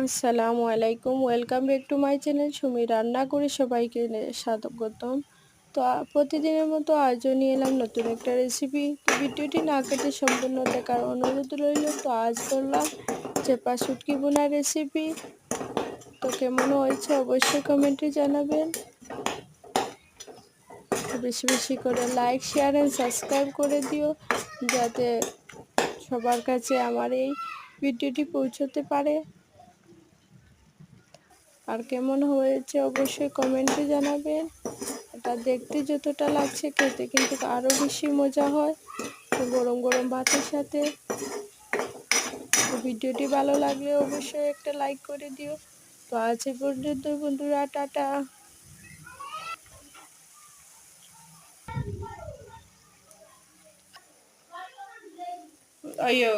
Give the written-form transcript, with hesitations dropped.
আসসালামু আলাইকুম, welcome back to my channel Sumi রান্না করে সবাইকে স্বাগতম। তো প্রতিদিনের মতো আজও নিয়ে এলাম নতুন একটা রেসিপি। তো ভিডিওটি না কেটে সম্পূর্ণ দেখার অনুরোধ রইল। তো আজ করলাম চেপা শুটকি বোনার রেসিপি। তো কেমন হয়েছে অবশ্যই কমেন্টে জানাবেন। বেশি বেশি করে লাইক, শেয়ার অ্যান্ড সাবস্ক্রাইব করে দিও, যাতে সবার কাছে আমার এই ভিডিওটি পৌঁছতে পারে। আর কেমন হয়েছে অবশ্যই কমেন্টে জানাবেন। এটা দেখতে যতটা লাগছে খেতে কিন্তু আরও বেশি মজা হয় গরম গরম ভাতের সাথে। ভিডিওটি ভালো লাগলে অবশ্যই একটা লাইক করে দিও। তো আজ এই পর্যন্ত বন্ধুরা, টাটা। আয়ো।